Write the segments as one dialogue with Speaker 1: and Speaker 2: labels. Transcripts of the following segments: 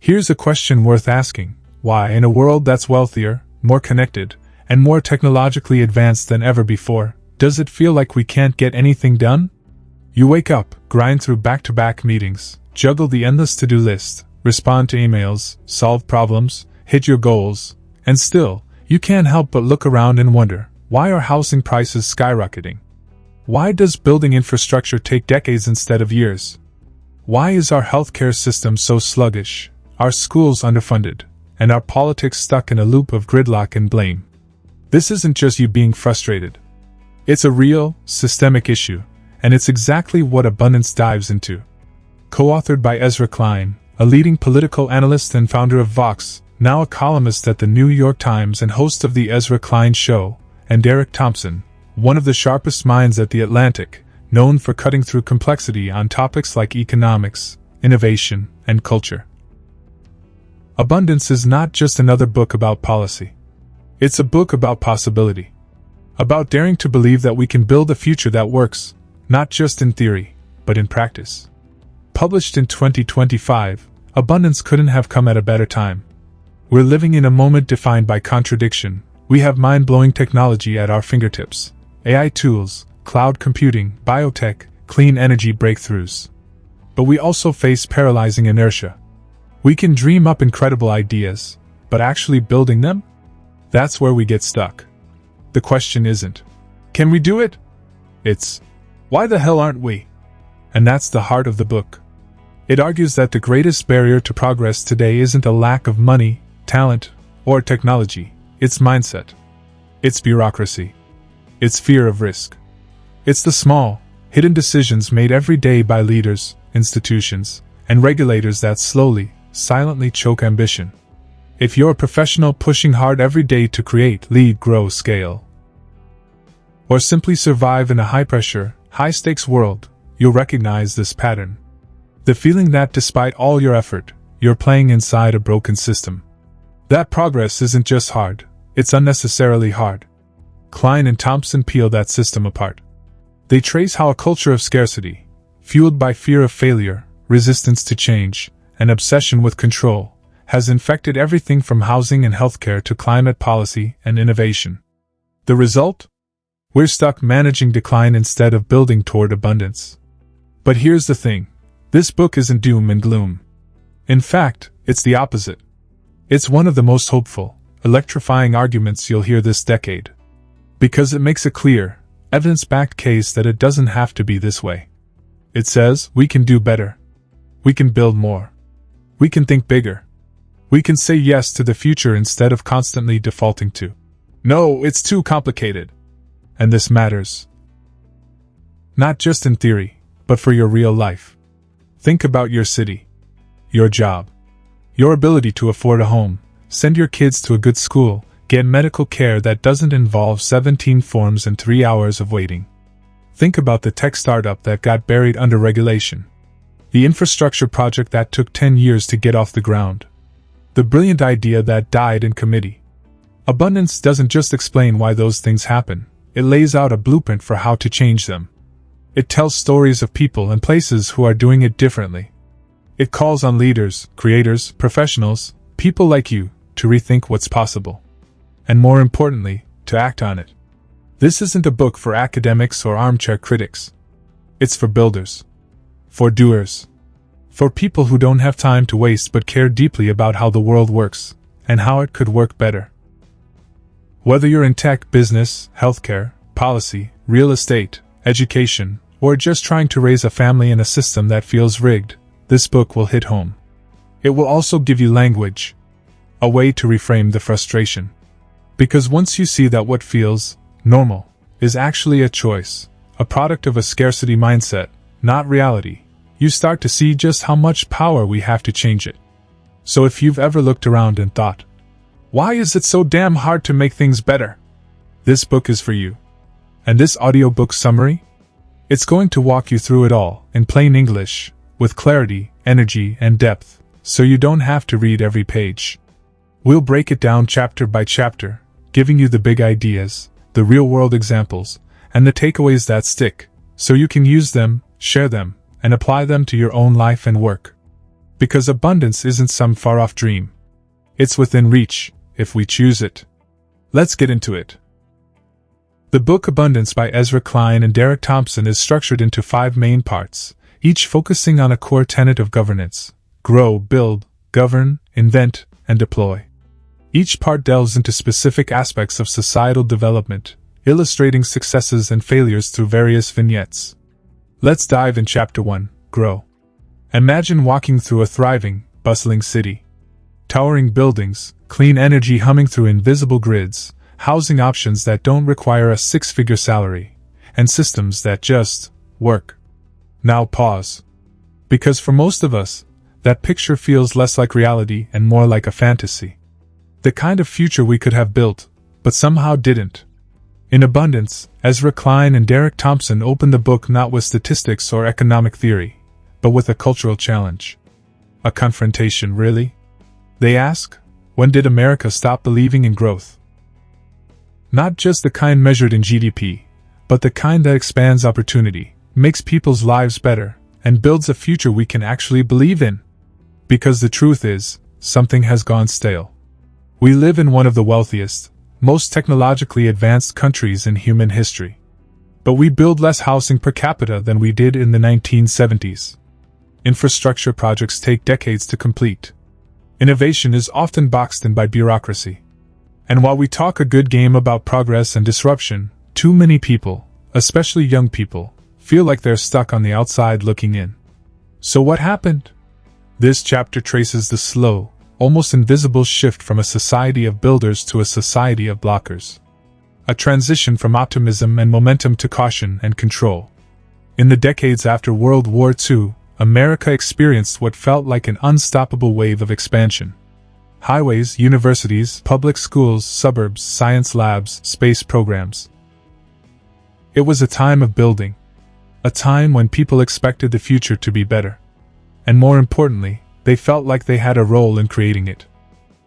Speaker 1: Here's a question worth asking. Why, in a world that's wealthier, more connected, and more technologically advanced than ever before, does it feel like we can't get anything done? You wake up, grind through back-to-back meetings, juggle the endless to-do list, respond to emails, solve problems, hit your goals, and still, you can't help but look around and wonder, why are housing prices skyrocketing? Why does building infrastructure take decades instead of years? Why is our healthcare system so sluggish, our schools underfunded, and our politics stuck in a loop of gridlock and blame? This isn't just you being frustrated. It's a real, systemic issue, and it's exactly what Abundance dives into. Co-authored by Ezra Klein, a leading political analyst and founder of Vox, now a columnist at the New York Times and host of The Ezra Klein Show, and Thompson, one of the sharpest minds at The Atlantic, known for cutting through complexity on topics like economics, innovation, and culture. Abundance is not just another book about policy. It's a book about possibility. About daring to believe that we can build a future that works, not just in theory, but in practice. Published in 2025, Abundance couldn't have come at a better time. We're living in a moment defined by contradiction. We have mind-blowing technology at our fingertips. AI tools, cloud computing, biotech, clean energy breakthroughs. But we also face paralyzing inertia. We can dream up incredible ideas, but actually building them? That's where we get stuck. The question isn't, can we do it? It's, why the hell aren't we? And that's the heart of the book. It argues that the greatest barrier to progress today isn't a lack of money, talent, or technology. It's mindset. It's bureaucracy. It's fear of risk. It's the small, hidden decisions made every day by leaders, institutions, and regulators that slowly, silently choke ambition. If you're a professional pushing hard every day to create, lead, grow, scale, or simply survive in a high-pressure, high-stakes world, you'll recognize this pattern. The feeling that despite all your effort, you're playing inside a broken system. That progress isn't just hard, it's unnecessarily hard. Klein and Thompson peel that system apart. They trace how a culture of scarcity, fueled by fear of failure, resistance to change, and obsession with control, has infected everything from housing and healthcare to climate policy and innovation. The result? We're stuck managing decline instead of building toward abundance. But here's the thing. This book isn't doom and gloom. In fact, it's the opposite. It's one of the most hopeful, electrifying arguments you'll hear this decade. Because it makes a clear, evidence-backed case that it doesn't have to be this way. It says, we can do better. We can build more. We can think bigger. We can say yes to the future instead of constantly defaulting to, no, it's too complicated. And this matters. Not just in theory, but for your real life. Think about your city, your job, your ability to afford a home, send your kids to a good school, get medical care that doesn't involve 17 forms and 3 hours of waiting. Think about the tech startup that got buried under regulation. The infrastructure project that took 10 years to get off the ground. The brilliant idea that died in committee. Abundance doesn't just explain why those things happen, it lays out a blueprint for how to change them. It tells stories of people and places who are doing it differently. It calls on leaders, creators, professionals, people like you, to rethink what's possible. And more importantly, to act on it. This isn't a book for academics or armchair critics. It's for builders. For doers. For people who don't have time to waste but care deeply about how the world works, and how it could work better. Whether you're in tech, business, healthcare, policy, real estate, education, or just trying to raise a family in a system that feels rigged, this book will hit home. It will also give you language. A way to reframe the frustration. Because once you see that what feels normal is actually a choice, a product of a scarcity mindset, not reality, you start to see just how much power we have to change it. So if you've ever looked around and thought, why is it so damn hard to make things better? This book is for you. And this audiobook summary? It's going to walk you through it all, in plain English, with clarity, energy, and depth, so you don't have to read every page. We'll break it down chapter by chapter, giving you the big ideas, the real-world examples, and the takeaways that stick, so you can use them, share them, and apply them to your own life and work. Because abundance isn't some far-off dream. It's within reach, if we choose it. Let's get into it. The book Abundance by Ezra Klein and Thompson is structured into 5 main parts, each focusing on a core tenet of governance: grow, build, govern, invent, and deploy. Each part delves into specific aspects of societal development, illustrating successes and failures through various vignettes. Let's dive in Chapter 1, Grow. Imagine walking through a thriving, bustling city. Towering buildings, clean energy humming through invisible grids, housing options that don't require a 6-figure salary, and systems that just work. Now pause. Because for most of us, that picture feels less like reality and more like a fantasy. The kind of future we could have built, but somehow didn't. In Abundance, Ezra Klein and Thompson open the book not with statistics or economic theory, but with a cultural challenge. A confrontation, really? They ask, when did America stop believing in growth? Not just the kind measured in GDP, but the kind that expands opportunity, makes people's lives better, and builds a future we can actually believe in. Because the truth is, something has gone stale. We live in one of the wealthiest, most technologically advanced countries in human history. But we build less housing per capita than we did in the 1970s. Infrastructure projects take decades to complete. Innovation is often boxed in by bureaucracy. And while we talk a good game about progress and disruption, too many people, especially young people, feel like they're stuck on the outside looking in. So what happened? This chapter traces the slow, almost invisible shift from a society of builders to a society of blockers. A transition from optimism and momentum to caution and control. In the decades after World War II, America experienced what felt like an unstoppable wave of expansion. Highways, universities, public schools, suburbs, science labs, space programs. It was a time of building. A time when people expected the future to be better. And more importantly, they felt like they had a role in creating it.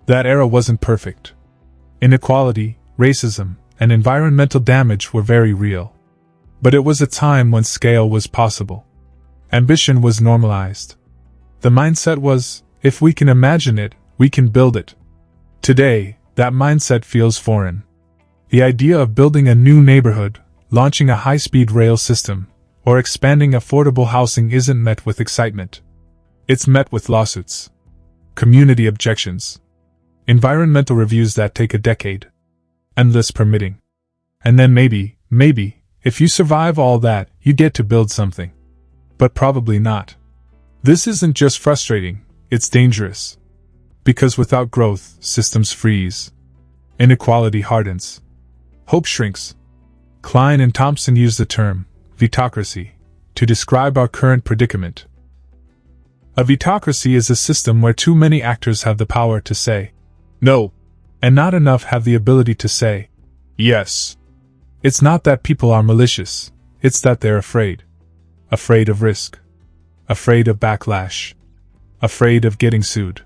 Speaker 1: That era wasn't perfect. Inequality, racism, and environmental damage were very real. But it was a time when scale was possible. Ambition was normalized. The mindset was, if we can imagine it, we can build it. Today, that mindset feels foreign. The idea of building a new neighborhood, launching a high-speed rail system, or expanding affordable housing isn't met with excitement. It's met with lawsuits, community objections, environmental reviews that take a decade, endless permitting. And then maybe, if you survive all that, you get to build something. But probably not. This isn't just frustrating, it's dangerous. Because without growth, systems freeze. Inequality hardens. Hope shrinks. Klein and Thompson use the term, vitocracy, to describe our current predicament. A vitocracy is a system where too many actors have the power to say, no, and not enough have the ability to say, yes. It's not that people are malicious, it's that they're afraid. Afraid of risk. Afraid of backlash. Afraid of getting sued.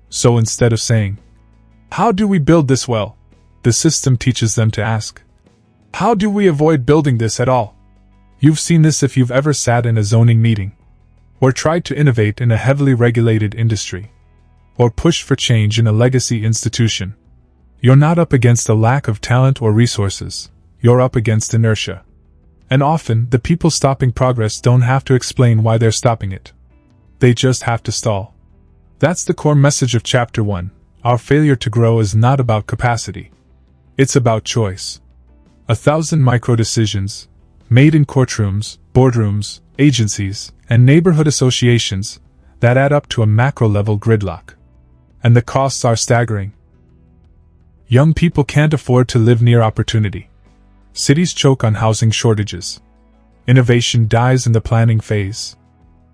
Speaker 1: So instead of saying, how do we build this well? The system teaches them to ask, how do we avoid building this at all? You've seen this if you've ever sat in a zoning meeting, or tried to innovate in a heavily regulated industry, or pushed for change in a legacy institution. You're not up against a lack of talent or resources, you're up against inertia. And often, the people stopping progress don't have to explain why they're stopping it. They just have to stall. That's the core message of Chapter 1. Our failure to grow is not about capacity. It's about choice. 1,000 micro-decisions, made in courtrooms, boardrooms, agencies, and neighborhood associations, that add up to a macro-level gridlock. And the costs are staggering. Young people can't afford to live near opportunity. Cities choke on housing shortages. Innovation dies in the planning phase.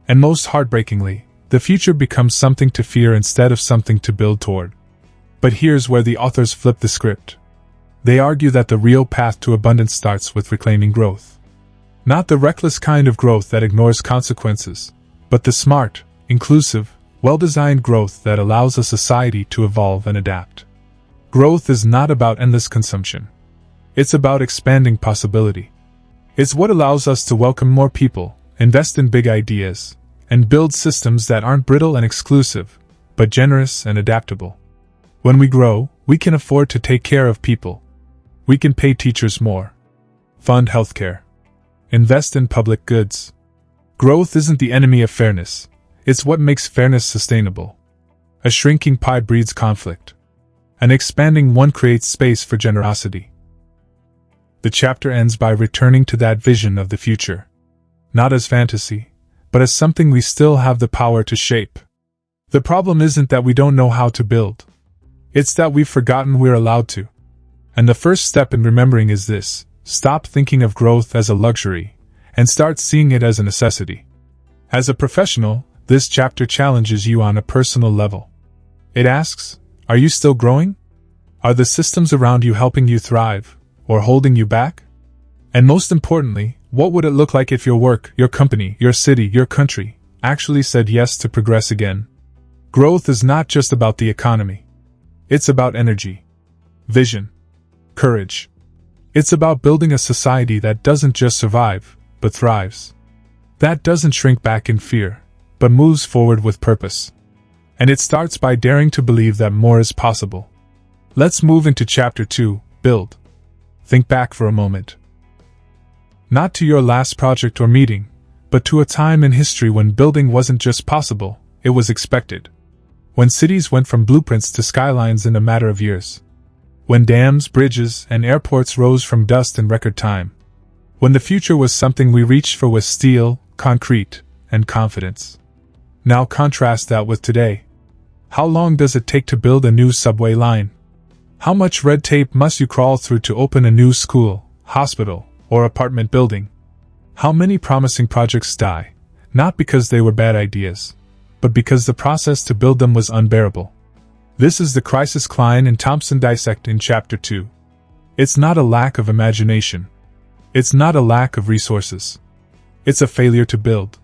Speaker 1: And most heartbreakingly, the future becomes something to fear instead of something to build toward. But here's where the authors flip the script. They argue that the real path to abundance starts with reclaiming growth. Not the reckless kind of growth that ignores consequences, but the smart, inclusive, well-designed growth that allows a society to evolve and adapt. Growth is not about endless consumption. It's about expanding possibility. It's what allows us to welcome more people, invest in big ideas, and build systems that aren't brittle and exclusive, but generous and adaptable. When we grow, we can afford to take care of people. We can pay teachers more, fund healthcare, invest in public goods. Growth isn't the enemy of fairness, it's what makes fairness sustainable. A shrinking pie breeds conflict. An expanding one creates space for generosity. The chapter ends by returning to that vision of the future. Not as fantasy, but as something we still have the power to shape. The problem isn't that we don't know how to build. It's that we've forgotten we're allowed to. And the first step in remembering is this: stop thinking of growth as a luxury, and start seeing it as a necessity. As a professional, this chapter challenges you on a personal level. It asks, are you still growing? Are the systems around you helping you thrive, or holding you back? And most importantly, what would it look like if your work, your company, your city, your country actually said yes to progress again? Growth is not just about the economy. It's about energy, vision, courage. It's about building a society that doesn't just survive, but thrives. That doesn't shrink back in fear, but moves forward with purpose. And it starts by daring to believe that more is possible. Let's move into Chapter 2, Build. Think back for a moment. Not to your last project or meeting, but to a time in history when building wasn't just possible, it was expected. When cities went from blueprints to skylines in a matter of years. When dams, bridges, and airports rose from dust in record time. When the future was something we reached for with steel, concrete, and confidence. Now contrast that with today. How long does it take to build a new subway line? How much red tape must you crawl through to open a new school, hospital, or apartment building? How many promising projects die, not because they were bad ideas, but because the process to build them was unbearable? This is the crisis Klein and Thompson dissect in Chapter 2. It's not a lack of imagination. It's not a lack of resources. It's a failure to build.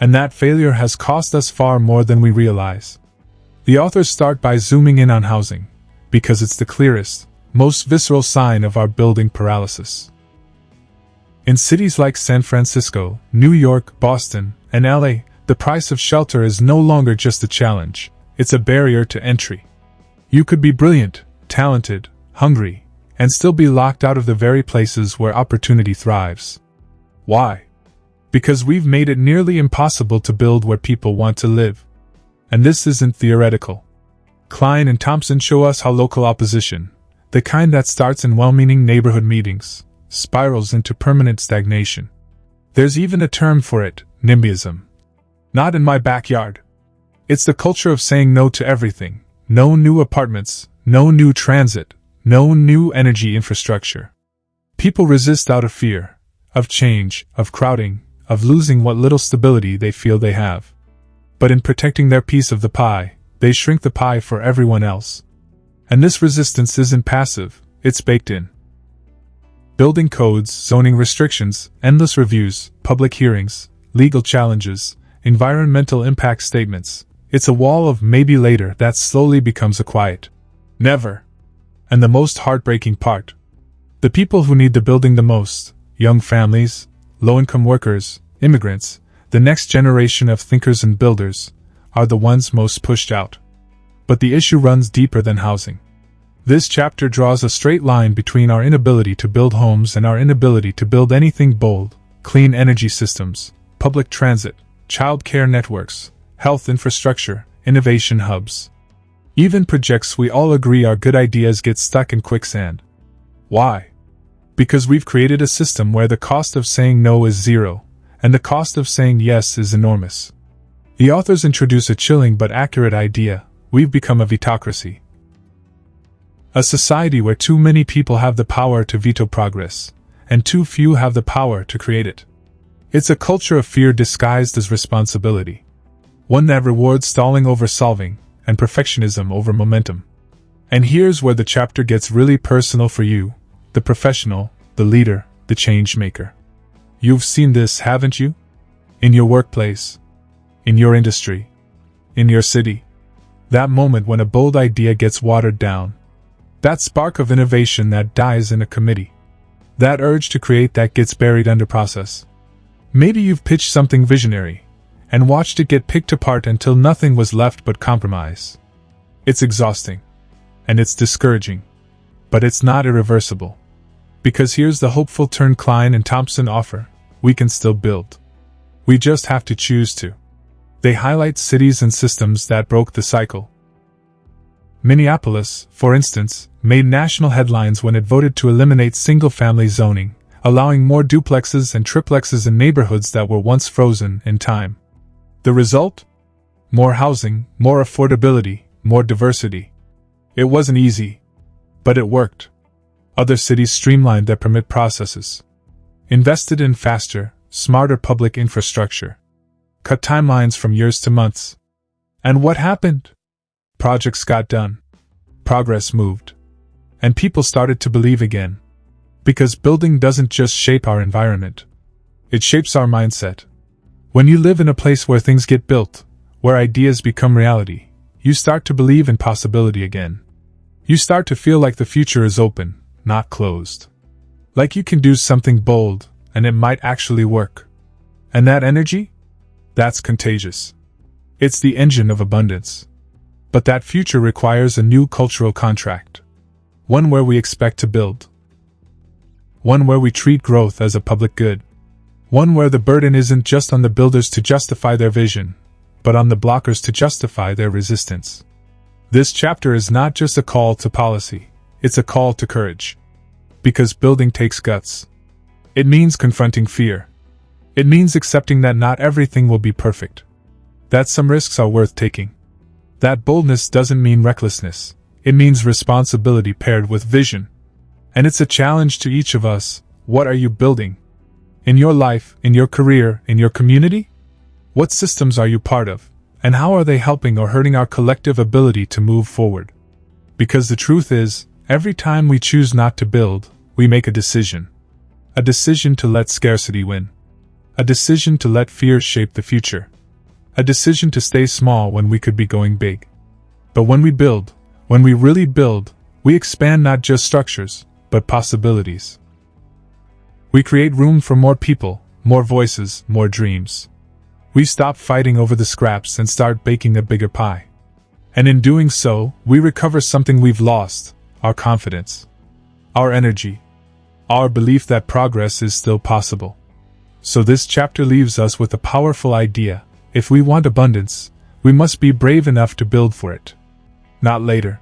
Speaker 1: And that failure has cost us far more than we realize. The authors start by zooming in on housing, because it's the clearest, most visceral sign of our building paralysis. In cities like San Francisco, New York, Boston, and LA, the price of shelter is no longer just a challenge, it's a barrier to entry. You could be brilliant, talented, hungry, and still be locked out of the very places where opportunity thrives. Why? Because we've made it nearly impossible to build where people want to live. And this isn't theoretical. Klein and Thompson show us how local opposition, the kind that starts in well-meaning neighborhood meetings, spirals into permanent stagnation. There's even a term for it, NIMBYism. Not in my backyard. It's the culture of saying no to everything. No new apartments, no new transit, no new energy infrastructure. People resist out of fear, of change, of crowding, of losing what little stability they feel they have. But in protecting their piece of the pie, they shrink the pie for everyone else. And this resistance isn't passive, it's baked in. Building codes, zoning restrictions, endless reviews, public hearings, legal challenges, environmental impact statements. It's a wall of maybe later that slowly becomes a quiet never. And the most heartbreaking part. The people who need the building the most, young families, low-income workers, immigrants, the next generation of thinkers and builders, are the ones most pushed out. But the issue runs deeper than housing. This chapter draws a straight line between our inability to build homes and our inability to build anything bold: clean energy systems, public transit, child care networks, health infrastructure, innovation hubs. Even projects we all agree are good ideas get stuck in quicksand. Why? Because we've created a system where the cost of saying no is zero, and the cost of saying yes is enormous. The authors introduce a chilling but accurate idea: we've become a vetocracy. A society where too many people have the power to veto progress, and too few have the power to create it. It's a culture of fear disguised as responsibility. One that rewards stalling over solving, and perfectionism over momentum. And here's where the chapter gets really personal for you, the professional, the leader, the change maker. You've seen this, haven't you? In your workplace, in your industry, in your city. That moment when a bold idea gets watered down. That spark of innovation that dies in a committee. That urge to create that gets buried under process. Maybe you've pitched something visionary, and watched it get picked apart until nothing was left but compromise. It's exhausting. And it's discouraging. But it's not irreversible. Because here's the hopeful turn Klein and Thompson offer: we can still build. We just have to choose to. They highlight cities and systems that broke the cycle. Minneapolis, for instance, made national headlines when it voted to eliminate single-family zoning, allowing more duplexes and triplexes in neighborhoods that were once frozen in time. The result? More housing, more affordability, more diversity. It wasn't easy, but it worked. Other cities streamlined their permit processes, invested in faster, smarter public infrastructure, cut timelines from years to months. And what happened? Projects got done. Progress moved. And people started to believe again. Because building doesn't just shape our environment. It shapes our mindset. When you live in a place where things get built, where ideas become reality, you start to believe in possibility again. You start to feel like the future is open, not closed. Like you can do something bold, and it might actually work. And that energy? That's contagious. It's the engine of abundance. But that future requires a new cultural contract. One where we expect to build. One where we treat growth as a public good. One where the burden isn't just on the builders to justify their vision, but on the blockers to justify their resistance. This chapter is not just a call to policy, it's a call to courage. Because building takes guts. It means confronting fear. It means accepting that not everything will be perfect. That some risks are worth taking. That boldness doesn't mean recklessness, it means responsibility paired with vision. And it's a challenge to each of us: what are you building? In your life, in your career, in your community? What systems are you part of, and how are they helping or hurting our collective ability to move forward? Because the truth is, every time we choose not to build, we make a decision. A decision to let scarcity win. A decision to let fear shape the future. A decision to stay small when we could be going big. But when we build, when we really build, we expand not just structures, but possibilities. We create room for more people, more voices, more dreams. We stop fighting over the scraps and start baking a bigger pie. And in doing so, we recover something we've lost: our confidence, our energy, our belief that progress is still possible. So this chapter leaves us with a powerful idea: if we want abundance, we must be brave enough to build for it. Not later.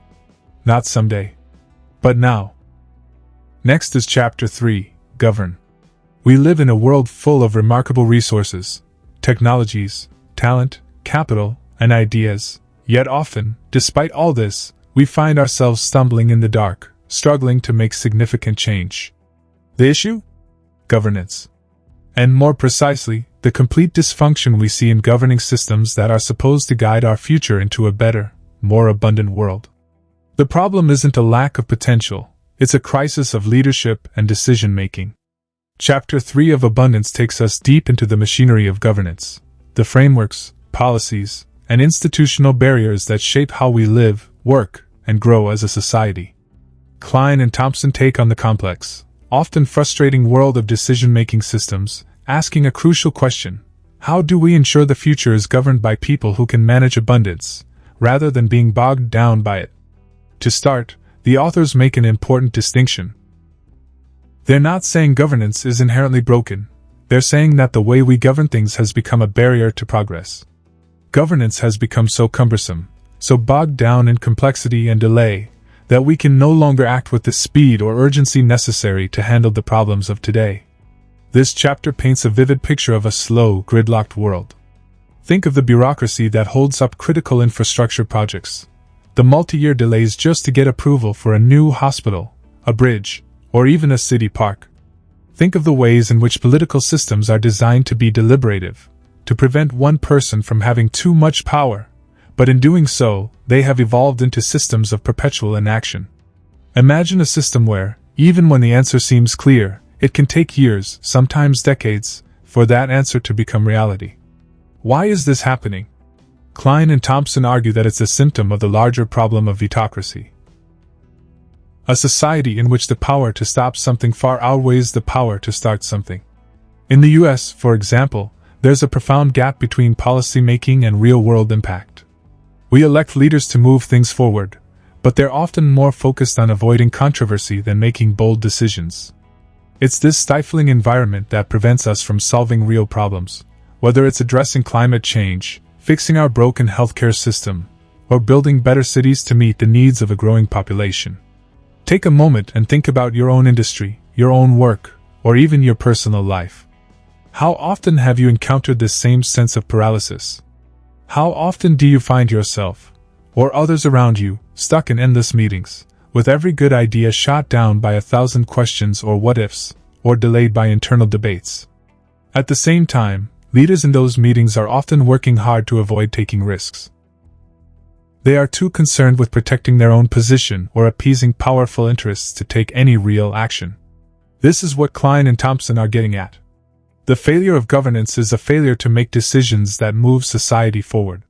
Speaker 1: Not someday. But now. Next is Chapter 3, Govern. We live in a world full of remarkable resources, technologies, talent, capital, and ideas, yet often, despite all this, we find ourselves stumbling in the dark, struggling to make significant change. The issue? Governance. And more precisely, the complete dysfunction we see in governing systems that are supposed to guide our future into a better, more abundant world. The problem isn't a lack of potential, it's a crisis of leadership and decision-making. Chapter 3 of Abundance takes us deep into the machinery of governance, the frameworks, policies, and institutional barriers that shape how we live, work, and grow as a society. Klein and Thompson take on the complex, often frustrating world of decision-making systems, asking a crucial question: how do we ensure the future is governed by people who can manage abundance, rather than being bogged down by it? To start, the authors make an important distinction. They're not saying governance is inherently broken, they're saying that the way we govern things has become a barrier to progress. Governance has become so cumbersome, so bogged down in complexity and delay, that we can no longer act with the speed or urgency necessary to handle the problems of today. This chapter paints a vivid picture of a slow, gridlocked world. Think of the bureaucracy that holds up critical infrastructure projects, the multi-year delays just to get approval for a new hospital, a bridge, or even a city park. Think of the ways in which political systems are designed to be deliberative, to prevent one person from having too much power, but in doing so, they have evolved into systems of perpetual inaction. Imagine a system where, even when the answer seems clear, it can take years, sometimes decades, for that answer to become reality. Why is this happening? Klein and Thompson argue that it's a symptom of the larger problem of autocracy. A society in which the power to stop something far outweighs the power to start something. In the US, for example, there's a profound gap between policy making and real-world impact. We elect leaders to move things forward, but they're often more focused on avoiding controversy than making bold decisions. It's this stifling environment that prevents us from solving real problems, whether it's addressing climate change, fixing our broken healthcare system, or building better cities to meet the needs of a growing population. Take a moment and think about your own industry, your own work, or even your personal life. How often have you encountered this same sense of paralysis? How often do you find yourself, or others around you, stuck in endless meetings, with every good idea shot down by 1,000 questions or what-ifs, or delayed by internal debates? At the same time, leaders in those meetings are often working hard to avoid taking risks. They are too concerned with protecting their own position or appeasing powerful interests to take any real action. This is what Klein and Thompson are getting at. The failure of governance is a failure to make decisions that move society forward.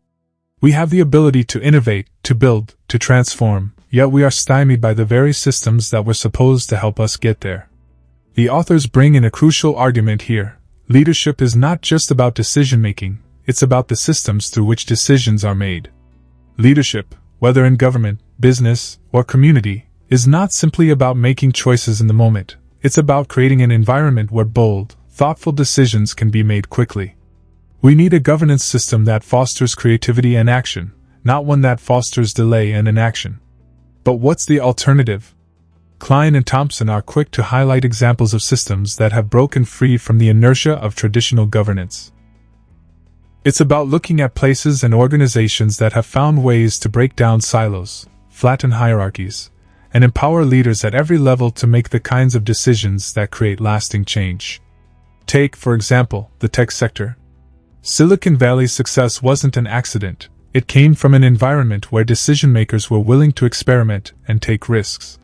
Speaker 1: We have the ability to innovate, to build, to transform, yet we are stymied by the very systems that were supposed to help us get there. The authors bring in a crucial argument here. Leadership is not just about decision-making, it's about the systems through which decisions are made. Leadership, whether in government, business, or community, is not simply about making choices in the moment. It's about creating an environment where bold, thoughtful decisions can be made quickly. We need a governance system that fosters creativity and action, not one that fosters delay and inaction. But what's the alternative? Klein and Thompson are quick to highlight examples of systems that have broken free from the inertia of traditional governance. It's about looking at places and organizations that have found ways to break down silos, flatten hierarchies, and empower leaders at every level to make the kinds of decisions that create lasting change. Take, for example, the tech sector. Silicon Valley's success wasn't an accident. It came from an environment where decision-makers were willing to experiment and take risks.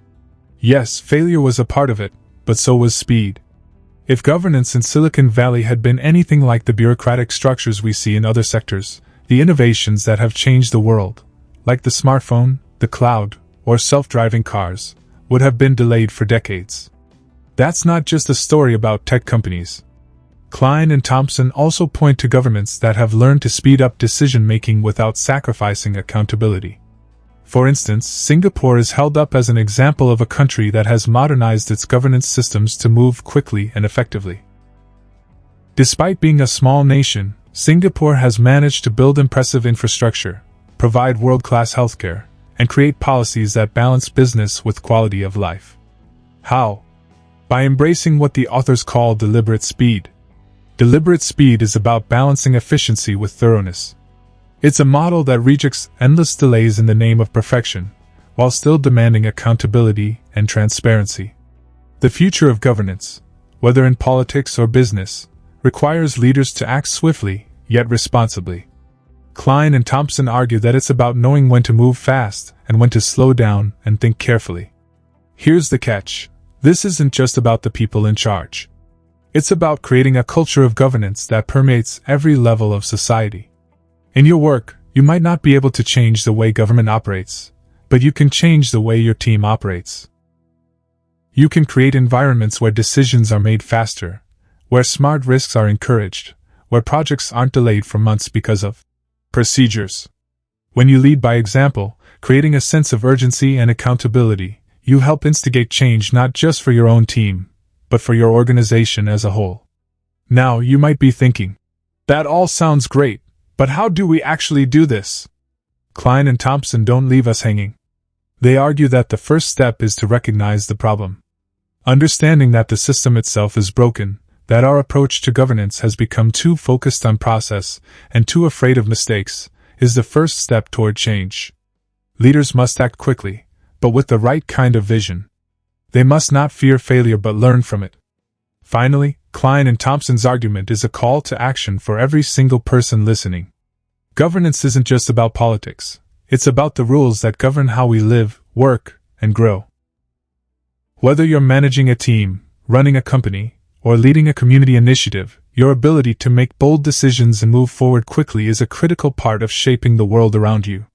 Speaker 1: Yes, failure was a part of it, but so was speed. If governance in Silicon Valley had been anything like the bureaucratic structures we see in other sectors, the innovations that have changed the world, like the smartphone, the cloud, or self-driving cars, would have been delayed for decades. That's not just a story about tech companies. Klein and Thompson also point to governments that have learned to speed up decision-making without sacrificing accountability. For instance, Singapore is held up as an example of a country that has modernized its governance systems to move quickly and effectively. Despite being a small nation, Singapore has managed to build impressive infrastructure, provide world-class healthcare, and create policies that balance business with quality of life. How? By embracing what the authors call deliberate speed. Deliberate speed is about balancing efficiency with thoroughness. It's a model that rejects endless delays in the name of perfection, while still demanding accountability and transparency. The future of governance, whether in politics or business, requires leaders to act swiftly, yet responsibly. Klein and Thompson argue that it's about knowing when to move fast and when to slow down and think carefully. Here's the catch. This isn't just about the people in charge. It's about creating a culture of governance that permeates every level of society. In your work, you might not be able to change the way government operates, but you can change the way your team operates. You can create environments where decisions are made faster, where smart risks are encouraged, where projects aren't delayed for months because of procedures. When you lead by example, creating a sense of urgency and accountability, you help instigate change not just for your own team, but for your organization as a whole. Now, you might be thinking, that all sounds great, but how do we actually do this? Klein and Thompson don't leave us hanging. They argue that the first step is to recognize the problem. Understanding that the system itself is broken, that our approach to governance has become too focused on process and too afraid of mistakes, is the first step toward change. Leaders must act quickly, but with the right kind of vision. They must not fear failure but learn from it. Finally, Klein and Thompson's argument is a call to action for every single person listening. Governance isn't just about politics. It's about the rules that govern how we live, work, and grow. Whether you're managing a team, running a company, or leading a community initiative, your ability to make bold decisions and move forward quickly is a critical part of shaping the world around you.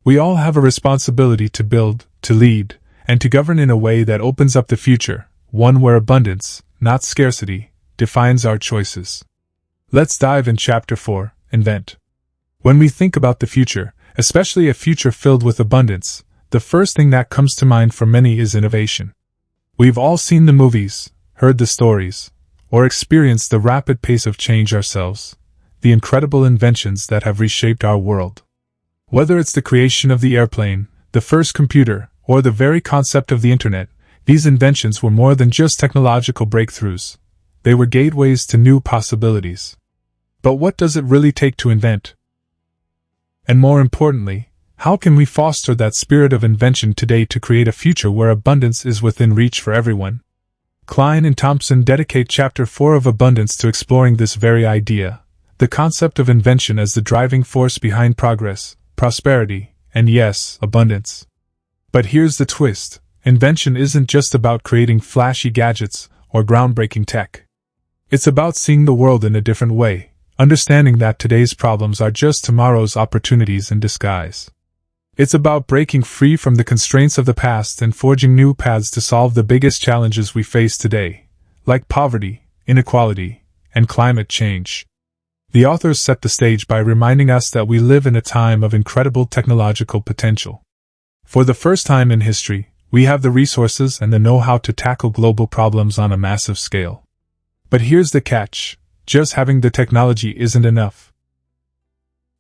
Speaker 1: We all have a responsibility to build, to lead, and to govern in a way that opens up the future, one where abundance, not scarcity, defines our choices. Let's dive in Chapter 4, Invent. When we think about the future, especially a future filled with abundance, the first thing that comes to mind for many is innovation. We've all seen the movies, heard the stories, or experienced the rapid pace of change ourselves, the incredible inventions that have reshaped our world. Whether it's the creation of the airplane, the first computer, or the very concept of the internet, these inventions were more than just technological breakthroughs. They were gateways to new possibilities. But what does it really take to invent? And more importantly, how can we foster that spirit of invention today to create a future where abundance is within reach for everyone? Klein and Thompson dedicate Chapter 4 of Abundance to exploring this very idea, the concept of invention as the driving force behind progress, prosperity, and yes, abundance. But here's the twist: invention isn't just about creating flashy gadgets or groundbreaking tech. It's about seeing the world in a different way, understanding that today's problems are just tomorrow's opportunities in disguise. It's about breaking free from the constraints of the past and forging new paths to solve the biggest challenges we face today, like poverty, inequality, and climate change. The authors set the stage by reminding us that we live in a time of incredible technological potential. For the first time in history, we have the resources and the know-how to tackle global problems on a massive scale. But here's the catch: just having the technology isn't enough.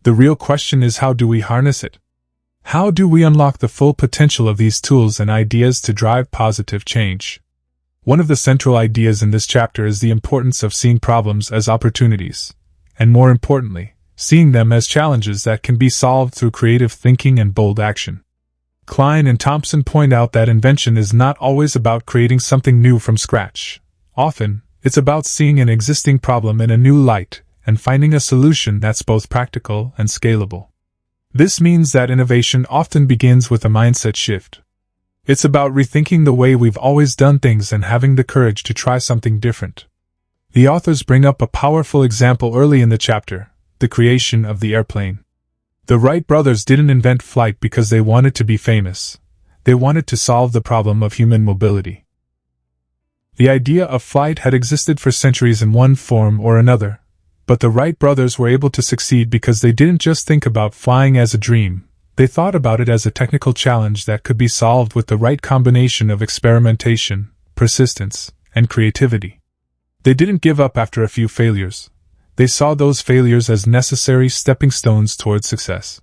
Speaker 1: The real question is, how do we harness it? How do we unlock the full potential of these tools and ideas to drive positive change? One of the central ideas in this chapter is the importance of seeing problems as opportunities, and more importantly, seeing them as challenges that can be solved through creative thinking and bold action. Klein and Thompson point out that invention is not always about creating something new from scratch. Often, it's about seeing an existing problem in a new light and finding a solution that's both practical and scalable. This means that innovation often begins with a mindset shift. It's about rethinking the way we've always done things and having the courage to try something different. The authors bring up a powerful example early in the chapter: the creation of the airplane. The Wright brothers didn't invent flight because they wanted to be famous. They wanted to solve the problem of human mobility. The idea of flight had existed for centuries in one form or another, but the Wright brothers were able to succeed because they didn't just think about flying as a dream. They thought about it as a technical challenge that could be solved with the right combination of experimentation, persistence, and creativity. They didn't give up after a few failures. They saw those failures as necessary stepping stones towards success.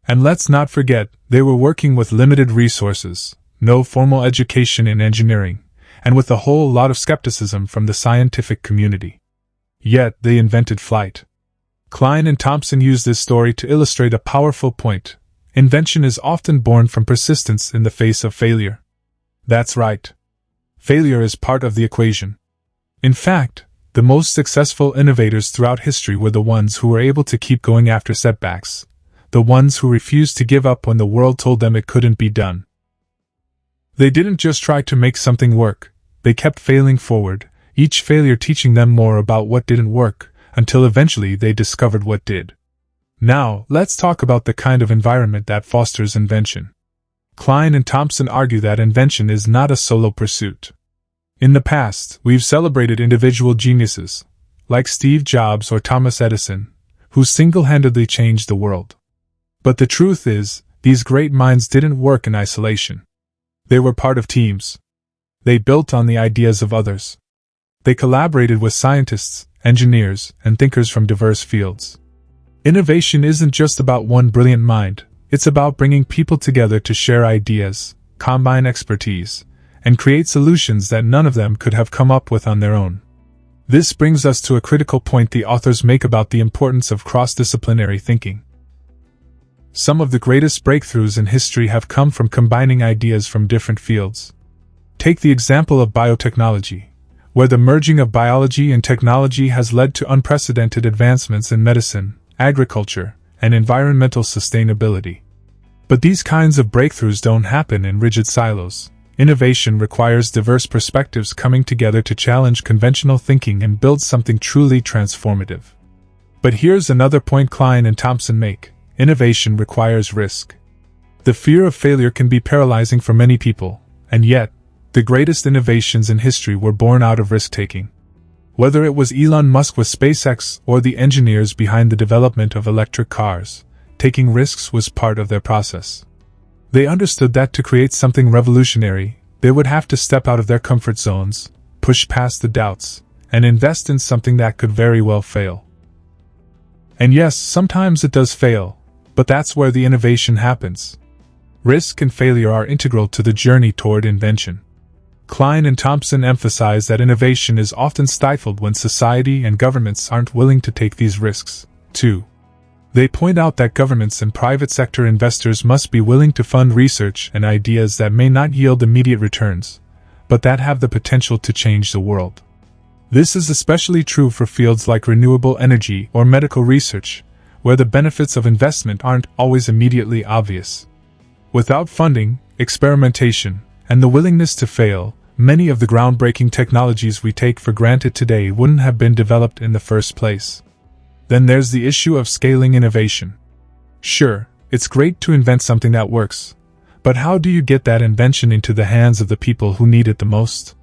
Speaker 1: And let's not forget, they were working with limited resources, no formal education in engineering, and with a whole lot of skepticism from the scientific community. Yet, they invented flight. Klein and Thompson use this story to illustrate a powerful point: invention is often born from persistence in the face of failure. That's right. Failure is part of the equation. In fact, the most successful innovators throughout history were the ones who were able to keep going after setbacks, the ones who refused to give up when the world told them it couldn't be done. They didn't just try to make something work, they kept failing forward, each failure teaching them more about what didn't work, until eventually they discovered what did. Now, let's talk about the kind of environment that fosters invention. Klein and Thompson argue that invention is not a solo pursuit. In the past, we've celebrated individual geniuses, like Steve Jobs or Thomas Edison, who single-handedly changed the world. But the truth is, these great minds didn't work in isolation. They were part of teams. They built on the ideas of others. They collaborated with scientists, engineers, and thinkers from diverse fields. Innovation isn't just about one brilliant mind, it's about bringing people together to share ideas, combine expertise, and create solutions that none of them could have come up with on their own. This brings us to a critical point the authors make about the importance of cross-disciplinary thinking. Some of the greatest breakthroughs in history have come from combining ideas from different fields. Take the example of biotechnology, where the merging of biology and technology has led to unprecedented advancements in medicine, agriculture, and environmental sustainability. But these kinds of breakthroughs don't happen in rigid silos. Innovation requires diverse perspectives coming together to challenge conventional thinking and build something truly transformative. But here's another point Klein and Thompson make: innovation requires risk. The fear of failure can be paralyzing for many people, and yet, the greatest innovations in history were born out of risk-taking. Whether it was Elon Musk with SpaceX or the engineers behind the development of electric cars, taking risks was part of their process. They understood that to create something revolutionary, they would have to step out of their comfort zones, push past the doubts, and invest in something that could very well fail. And yes, sometimes it does fail, but that's where the innovation happens. Risk and failure are integral to the journey toward invention. Klein and Thompson emphasize that innovation is often stifled when society and governments aren't willing to take these risks, too. They point out that governments and private sector investors must be willing to fund research and ideas that may not yield immediate returns, but that have the potential to change the world. This is especially true for fields like renewable energy or medical research, where the benefits of investment aren't always immediately obvious. Without funding, experimentation, and the willingness to fail, many of the groundbreaking technologies we take for granted today wouldn't have been developed in the first place. Then there's the issue of scaling innovation. Sure, it's great to invent something that works, but how do you get that invention into the hands of the people who need it the most?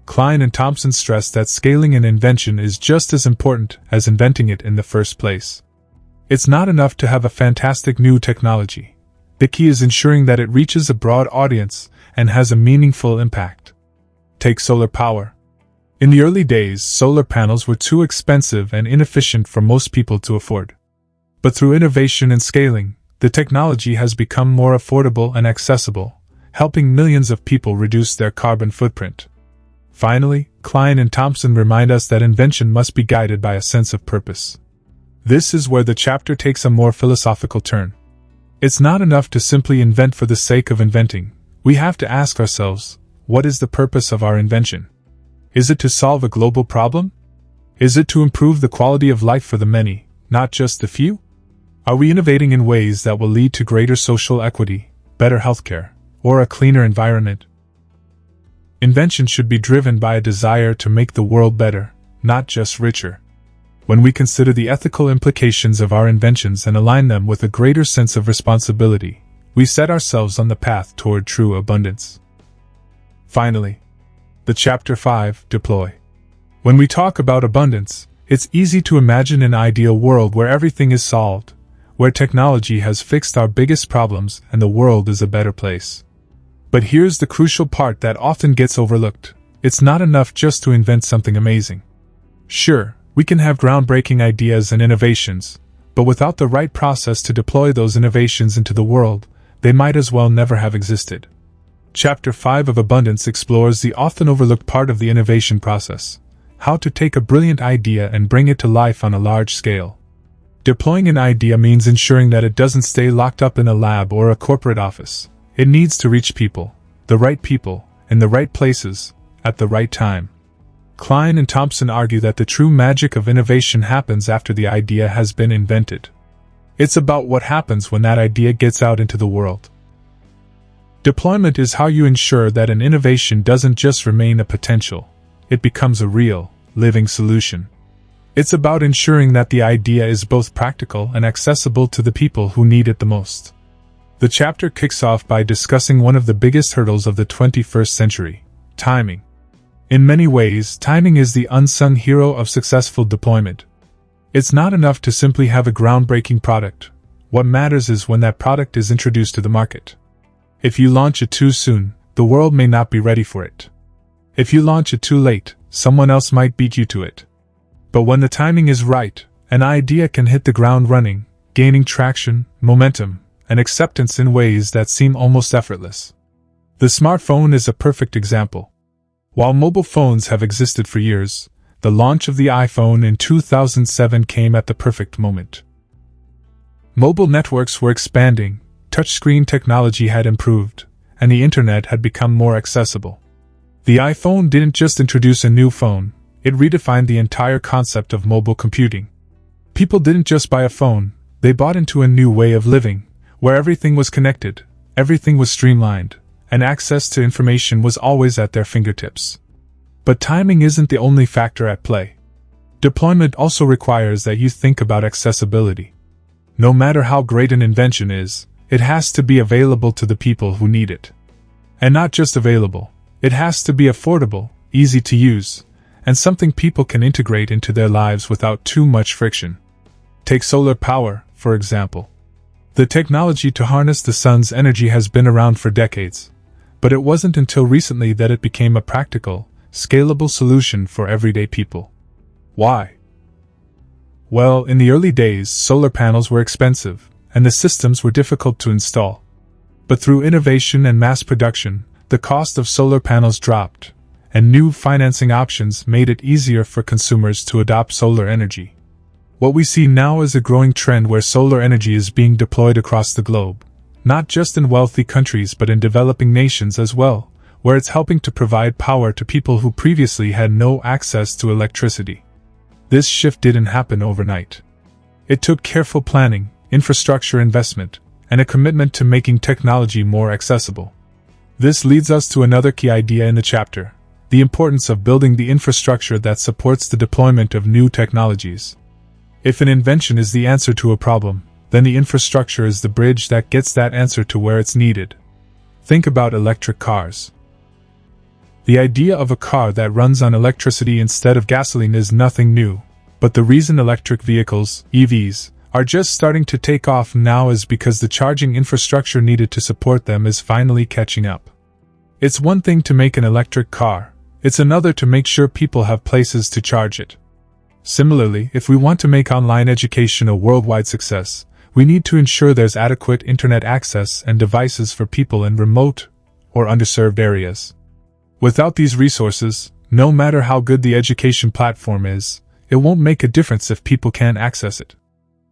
Speaker 1: Klein and Thompson stress that scaling an invention is just as important as inventing it in the first place. It's not enough to have a fantastic new technology. The key is ensuring that it reaches a broad audience and has a meaningful impact. Take solar power. In the early days, solar panels were too expensive and inefficient for most people to afford. But through innovation and scaling, the technology has become more affordable and accessible, helping millions of people reduce their carbon footprint. Finally, Klein and Thompson remind us that invention must be guided by a sense of purpose. This is where the chapter takes a more philosophical turn. It's not enough to simply invent for the sake of inventing. We have to ask ourselves, what is the purpose of our invention? Is it to solve a global problem? Is it to improve the quality of life for the many, not just the few? Are we innovating in ways that will lead to greater social equity, better healthcare, or a cleaner environment? Invention should be driven by a desire to make the world better, not just richer. When we consider the ethical implications of our inventions and align them with a greater sense of responsibility, we set ourselves on the path toward true abundance. Finally, the Chapter 5, Deploy. When we talk about abundance, it's easy to imagine an ideal world where everything is solved, where technology has fixed our biggest problems and the world is a better place. But here's the crucial part that often gets overlooked. It's not enough just to invent something amazing. Sure, we can have groundbreaking ideas and innovations, but without the right process to deploy those innovations into the world, they might as well never have existed. Chapter 5 of Abundance explores the often overlooked part of the innovation process: how to take a brilliant idea and bring it to life on a large scale. Deploying an idea means ensuring that it doesn't stay locked up in a lab or a corporate office. It needs to reach people, in the right places, at the right time. Klein and Thompson argue that the true magic of innovation happens after the idea has been invented. It's about what happens when that idea gets out into the world. Deployment is how you ensure that an innovation doesn't just remain a potential, it becomes a real, living solution. It's about ensuring that the idea is both practical and accessible to the people who need it the most. The chapter kicks off by discussing one of the biggest hurdles of the 21st century: timing. In many ways, timing is the unsung hero of successful deployment. It's not enough to simply have a groundbreaking product. What matters is when that product is introduced to the market. If you launch it too soon, the world may not be ready for it. If you launch it too late, someone else might beat you to it. But when the timing is right, an idea can hit the ground running, gaining traction, momentum, and acceptance in ways that seem almost effortless. The smartphone is a perfect example. While mobile phones have existed for years, the launch of the iPhone in 2007 came at the perfect moment. Mobile networks were expanding, touchscreen technology had improved, and the internet had become more accessible. The iPhone didn't just introduce a new phone, it redefined the entire concept of mobile computing. People didn't just buy a phone, they bought into a new way of living, where everything was connected, everything was streamlined, and access to information was always at their fingertips. But timing isn't the only factor at play. Deployment also requires that you think about accessibility. No matter how great an invention is, it has to be available to the people who need it. And not just available, it has to be affordable, easy to use, and something people can integrate into their lives without too much friction. Take solar power, for example. The technology to harness the sun's energy has been around for decades, but it wasn't until recently that it became a practical, scalable solution for everyday people. Why? Well, in the early days, solar panels were expensive, and the systems were difficult to install. But through innovation and mass production, the cost of solar panels dropped, and new financing options made it easier for consumers to adopt solar energy. What we see now is a growing trend where solar energy is being deployed across the globe, not just in wealthy countries but in developing nations as well, where it's helping to provide power to people who previously had no access to electricity. This shift didn't happen overnight. It took careful planning, infrastructure investment, and a commitment to making technology more accessible. This leads us to another key idea in the chapter: the importance of building the infrastructure that supports the deployment of new technologies. If an invention is the answer to a problem, then the infrastructure is the bridge that gets that answer to where it's needed. Think about electric cars. The idea of a car that runs on electricity instead of gasoline is nothing new, but the reason electric vehicles, EVs, are just starting to take off now is because the charging infrastructure needed to support them is finally catching up. It's one thing to make an electric car, it's another to make sure people have places to charge it. Similarly, if we want to make online education a worldwide success, we need to ensure there's adequate internet access and devices for people in remote or underserved areas. Without these resources, no matter how good the education platform is, it won't make a difference if people can't access it.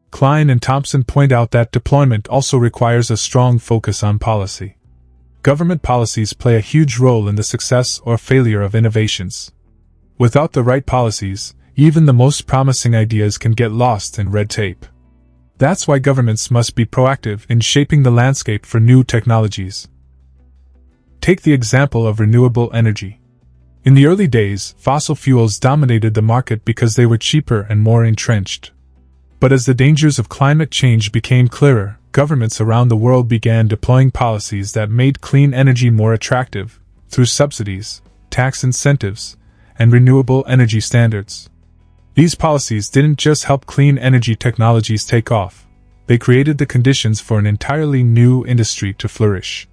Speaker 1: Klein and Thompson point out that deployment also requires a strong focus on policy. Government policies play a huge role in the success or failure of innovations. Without the right policies, even the most promising ideas can get lost in red tape. That's why governments must be proactive in shaping the landscape for new technologies. Take the example of renewable energy. In the early days, fossil fuels dominated the market because they were cheaper and more entrenched. But as the dangers of climate change became clearer, governments around the world began deploying policies that made clean energy more attractive, through subsidies, tax incentives, and renewable energy standards. These policies didn't just help clean energy technologies take off, they created the conditions for an entirely new industry to flourish.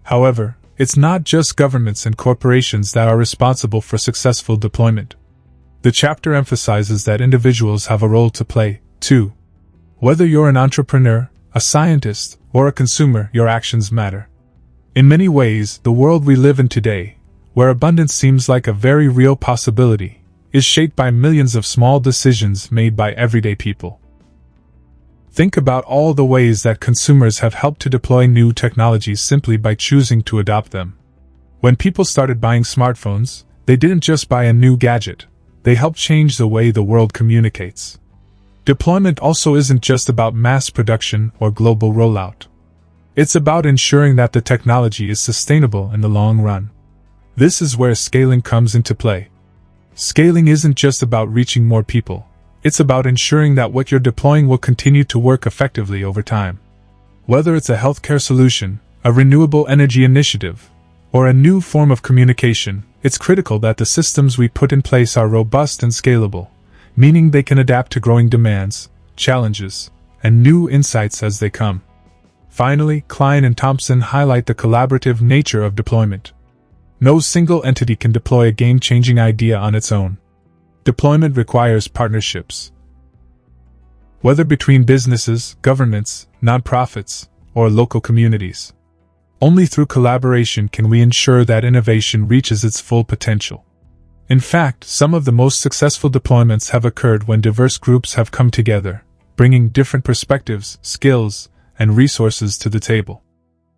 Speaker 1: However, it's not just governments and corporations that are responsible for successful deployment. The chapter emphasizes that individuals have a role to play, too. Whether you're an entrepreneur, a scientist, or a consumer, your actions matter. In many ways, the world we live in today, where abundance seems like a very real possibility, is shaped by millions of small decisions made by everyday people. Think about all the ways that consumers have helped to deploy new technologies simply by choosing to adopt them. When people started buying smartphones, they didn't just buy a new gadget, they helped change the way the world communicates. Deployment also isn't just about mass production or global rollout. It's about ensuring that the technology is sustainable in the long run. This is where scaling comes into play. Scaling isn't just about reaching more people, it's about ensuring that what you're deploying will continue to work effectively over time. Whether it's a healthcare solution, a renewable energy initiative, or a new form of communication, it's critical that the systems we put in place are robust and scalable, meaning they can adapt to growing demands, challenges, and new insights as they come. Finally, Klein and Thompson highlight the collaborative nature of deployment. No single entity can deploy a game-changing idea on its own. Deployment requires partnerships. Whether between businesses, governments, nonprofits, or local communities. Only through collaboration can we ensure that innovation reaches its full potential. In fact, some of the most successful deployments have occurred when diverse groups have come together, bringing different perspectives, skills, and resources to the table.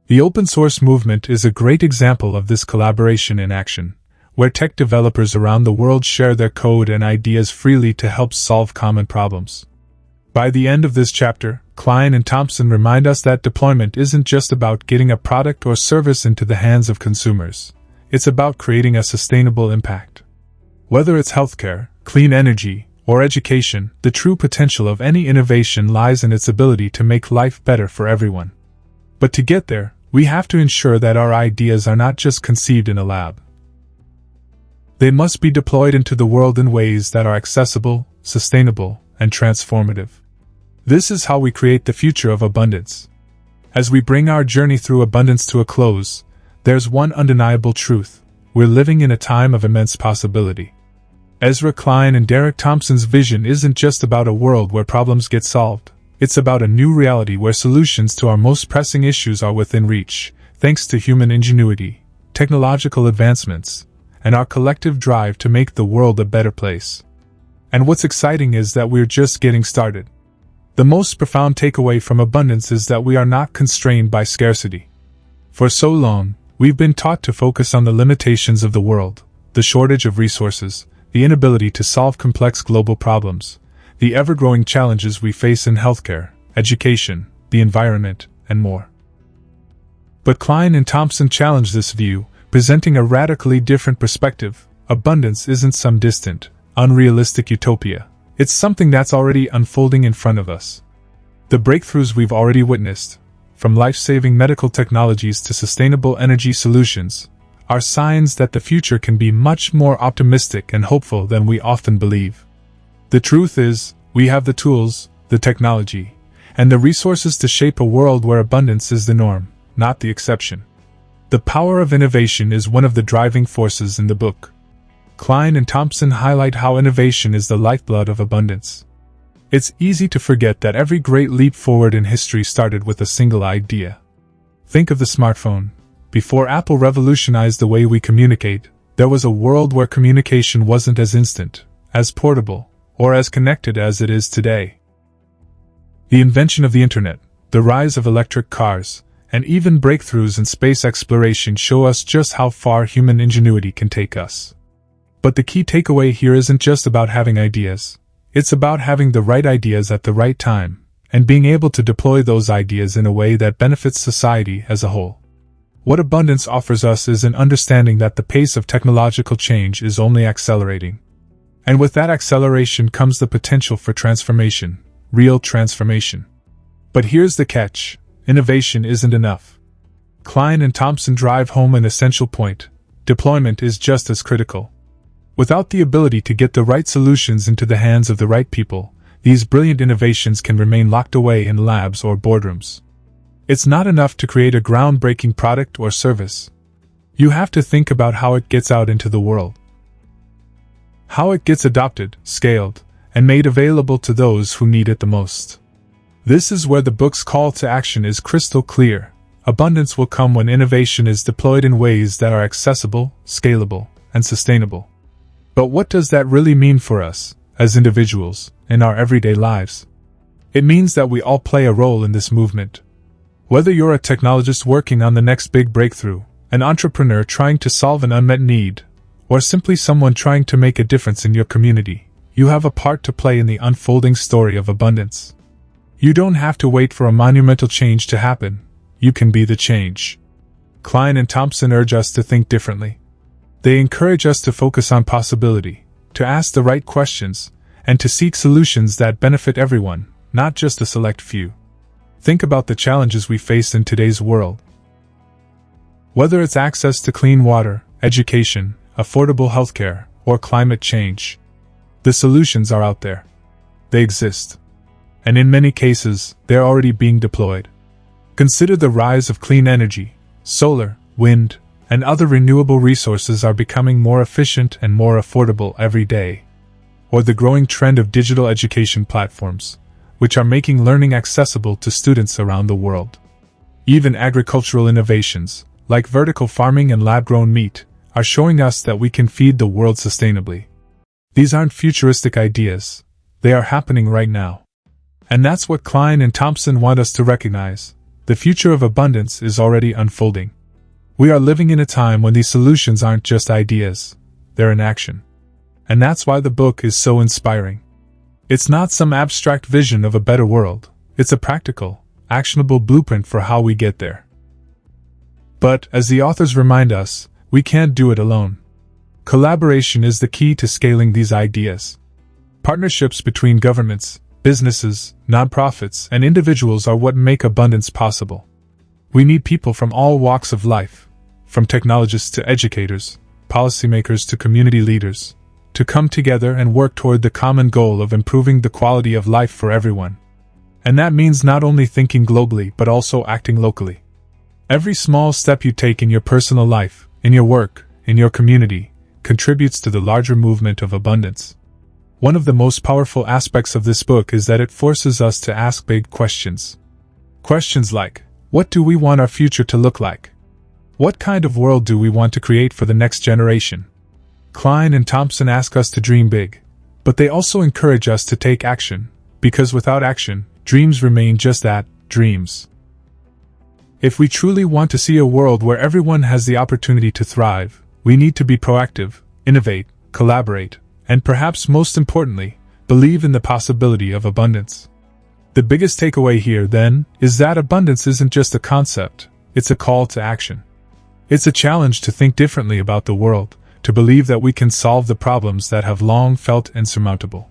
Speaker 1: The open source movement is a great example of this collaboration in action, where tech developers around the world share their code and ideas freely to help solve common problems. By the end of this chapter, Klein and Thompson remind us that deployment isn't just about getting a product or service into the hands of consumers. It's about creating a sustainable impact. Whether it's healthcare, clean energy, or education, the true potential of any innovation lies in its ability to make life better for everyone. But to get there, we have to ensure that our ideas are not just conceived in a lab. They must be deployed into the world in ways that are accessible, sustainable, and transformative. This is how we create the future of abundance. As we bring our journey through abundance to a close, there's one undeniable truth: we're living in a time of immense possibility. Ezra Klein and Thompson's vision isn't just about a world where problems get solved. It's about a new reality where solutions to our most pressing issues are within reach, thanks to human ingenuity, technological advancements, and our collective drive to make the world a better place. And what's exciting is that we're just getting started. The most profound takeaway from abundance is that we are not constrained by scarcity. For so long, we've been taught to focus on the limitations of the world, the shortage of resources, the inability to solve complex global problems, the ever-growing challenges we face in healthcare, education, the environment, and more. But Klein and Thompson challenge this view, presenting a radically different perspective. Abundance isn't some distant, unrealistic utopia. It's something that's already unfolding in front of us. The breakthroughs we've already witnessed, from life-saving medical technologies to sustainable energy solutions, are signs that the future can be much more optimistic and hopeful than we often believe. The truth is, we have the tools, the technology, and the resources to shape a world where abundance is the norm, not the exception. The power of innovation is one of the driving forces in the book. Klein and Thompson highlight how innovation is the lifeblood of abundance. It's easy to forget that every great leap forward in history started with a single idea. Think of the smartphone. Before Apple revolutionized the way we communicate, there was a world where communication wasn't as instant, as portable, or as connected as it is today. The invention of the internet, the rise of electric cars, and even breakthroughs in space exploration show us just how far human ingenuity can take us. But the key takeaway here isn't just about having ideas. It's about having the right ideas at the right time, and being able to deploy those ideas in a way that benefits society as a whole. What abundance offers us is an understanding that the pace of technological change is only accelerating. And with that acceleration comes the potential for transformation, real transformation. But here's the catch: innovation isn't enough. Klein and Thompson drive home an essential point: deployment is just as critical. Without the ability to get the right solutions into the hands of the right people, these brilliant innovations can remain locked away in labs or boardrooms. It's not enough to create a groundbreaking product or service. You have to think about how it gets out into the world. How it gets adopted, scaled, and made available to those who need it the most. This is where the book's call to action is crystal clear. Abundance will come when innovation is deployed in ways that are accessible, scalable, and sustainable. But what does that really mean for us, as individuals, in our everyday lives? It means that we all play a role in this movement. Whether you're a technologist working on the next big breakthrough, an entrepreneur trying to solve an unmet need, or simply someone trying to make a difference in your community, you have a part to play in the unfolding story of abundance. You don't have to wait for a monumental change to happen. You can be the change. Klein and Thompson urge us to think differently. They encourage us to focus on possibility, to ask the right questions, and to seek solutions that benefit everyone, not just a select few. Think about the challenges we face in today's world. Whether it's access to clean water, education, affordable healthcare, or climate change, the solutions are out there. They exist. And in many cases, they're already being deployed. Consider the rise of clean energy. Solar, wind, and other renewable resources are becoming more efficient and more affordable every day. Or the growing trend of digital education platforms, which are making learning accessible to students around the world. Even agricultural innovations, like vertical farming and lab-grown meat, are showing us that we can feed the world sustainably. These aren't futuristic ideas. They are happening right now. And that's what Klein and Thompson want us to recognize. The future of abundance is already unfolding. We are living in a time when these solutions aren't just ideas, they're in action. And that's why the book is so inspiring. It's not some abstract vision of a better world. It's a practical, actionable blueprint for how we get there. But, as the authors remind us, we can't do it alone. Collaboration is the key to scaling these ideas. Partnerships between governments, businesses, nonprofits, and individuals are what make abundance possible. We need people from all walks of life, from technologists to educators, policymakers to community leaders, to come together and work toward the common goal of improving the quality of life for everyone. And that means not only thinking globally but also acting locally. Every small step you take in your personal life, in your work, in your community, contributes to the larger movement of abundance. One of the most powerful aspects of this book is that it forces us to ask big questions. Questions like, what do we want our future to look like? What kind of world do we want to create for the next generation? Klein and Thompson ask us to dream big, but they also encourage us to take action, because without action, dreams remain just that, dreams. If we truly want to see a world where everyone has the opportunity to thrive, we need to be proactive, innovate, collaborate, and perhaps most importantly, believe in the possibility of abundance. The biggest takeaway here, then, is that abundance isn't just a concept, it's a call to action. It's a challenge to think differently about the world, to believe that we can solve the problems that have long felt insurmountable.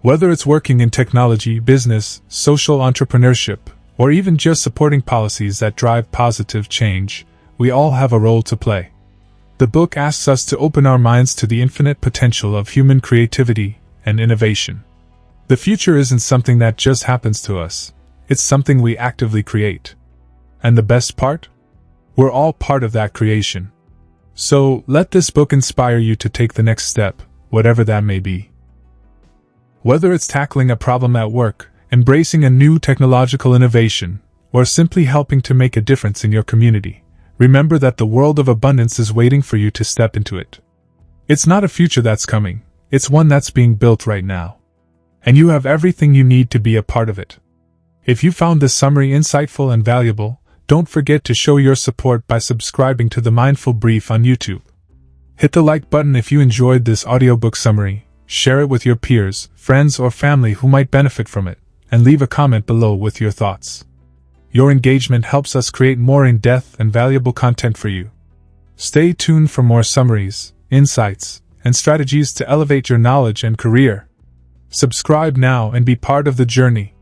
Speaker 1: Whether it's working in technology, business, social entrepreneurship, or even just supporting policies that drive positive change, we all have a role to play. The book asks us to open our minds to the infinite potential of human creativity and innovation. The future isn't something that just happens to us, it's something we actively create. And the best part? We're all part of that creation. So, let this book inspire you to take the next step, whatever that may be. Whether it's tackling a problem at work, embracing a new technological innovation, or simply helping to make a difference in your community, remember that the world of abundance is waiting for you to step into it. It's not a future that's coming, it's one that's being built right now. And you have everything you need to be a part of it. If you found this summary insightful and valuable, don't forget to show your support by subscribing to the Mindful Brief on YouTube. Hit the like button if you enjoyed this audiobook summary, share it with your peers, friends, or family who might benefit from it, and leave a comment below with your thoughts. Your engagement helps us create more in-depth and valuable content for you. Stay tuned for more summaries, insights, and strategies to elevate your knowledge and career. Subscribe now and be part of the journey.